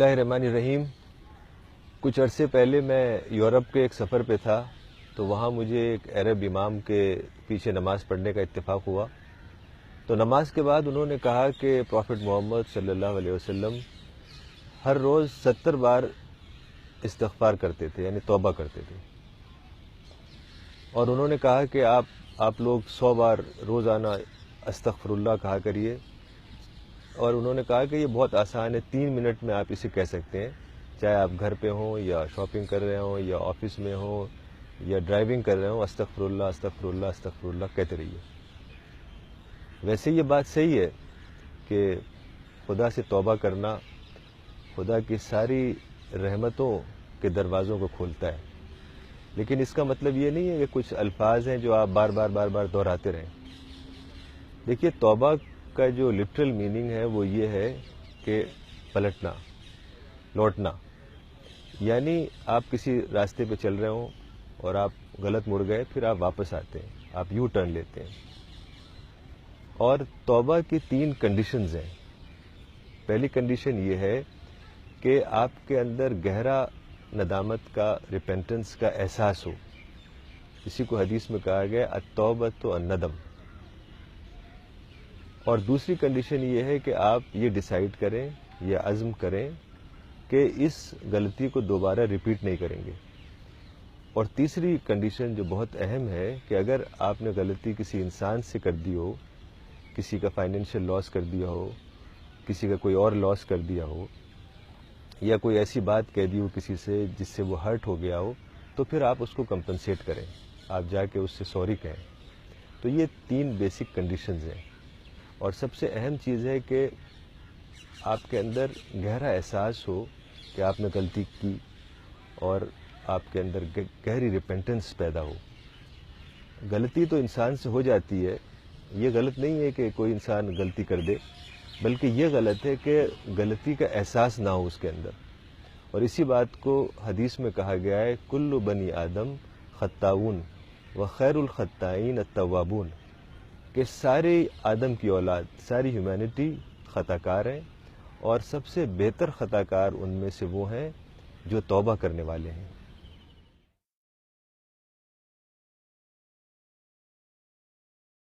بسم اللہ الرحمن الرحیم۔ کچھ عرصے پہلے میں یورپ کے ایک سفر پہ تھا، تو وہاں مجھے ایک عرب امام کے پیچھے نماز پڑھنے کا اتفاق ہوا۔ تو نماز کے بعد انہوں نے کہا کہ پروفٹ محمد صلی اللہ علیہ وسلم ہر روز 70 بار استغفار کرتے تھے، یعنی توبہ کرتے تھے، اور انہوں نے کہا کہ آپ لوگ 100 بار روزانہ استغفر اللہ کہا کریے، اور انہوں نے کہا کہ یہ بہت آسان ہے، 3 منٹ میں آپ اسے کہہ سکتے ہیں، چاہے آپ گھر پہ ہوں یا شاپنگ کر رہے ہوں یا آفس میں ہوں یا ڈرائیونگ کر رہے ہوں، استغفر اللہ استغفر اللہ استغفر اللہ کہتے رہیے۔ ویسے یہ بات صحیح ہے کہ خدا سے توبہ کرنا خدا کی ساری رحمتوں کے دروازوں کو کھولتا ہے، لیکن اس کا مطلب یہ نہیں ہے کہ کچھ الفاظ ہیں جو آپ بار بار دہراتے رہیں۔ دیکھیے، توبہ کا جو لٹرل میننگ ہے وہ یہ ہے کہ پلٹنا، لوٹنا، یعنی آپ کسی راستے پہ چل رہے ہوں اور آپ غلط مڑ گئے، پھر آپ واپس آتے ہیں، آپ یو ٹرن لیتے ہیں۔ اور توبہ کی 3 کنڈیشنز ہیں۔ پہلی کنڈیشن یہ ہے کہ آپ کے اندر گہرا ندامت کا، ریپینٹنس کا احساس ہو۔ اسی کو حدیث میں کہا گیا التوبۃ الندم۔ اور دوسری کنڈیشن یہ ہے کہ آپ یہ ڈیسائیڈ کریں یا عزم کریں کہ اس غلطی کو دوبارہ ریپیٹ نہیں کریں گے۔ اور تیسری کنڈیشن جو بہت اہم ہے کہ اگر آپ نے غلطی کسی انسان سے کر دی ہو، کسی کا فائنینشیل لاس کر دیا ہو، کسی کا کوئی اور لاس کر دیا ہو، یا کوئی ایسی بات کہہ دی ہو کسی سے جس سے وہ ہرٹ ہو گیا ہو، تو پھر آپ اس کو کمپنسیٹ کریں، آپ جا کے اس سے سوری کہیں۔ تو یہ 3 بیسک کنڈیشنز ہیں، اور سب سے اہم چیز ہے کہ آپ کے اندر گہرا احساس ہو کہ آپ نے غلطی کی، اور آپ کے اندر گہری ریپینٹنس پیدا ہو۔ غلطی تو انسان سے ہو جاتی ہے، یہ غلط نہیں ہے کہ کوئی انسان غلطی کر دے، بلکہ یہ غلط ہے کہ غلطی کا احساس نہ ہو اس کے اندر۔ اور اسی بات کو حدیث میں کہا گیا ہے کل بنی آدم خطاؤن وخیر الخطائین التوابون، کہ سارے آدم کی اولاد، ساری ہیومینٹی خطا کار ہیں، اور سب سے بہتر خطا کار ان میں سے وہ ہیں جو توبہ کرنے والے ہیں۔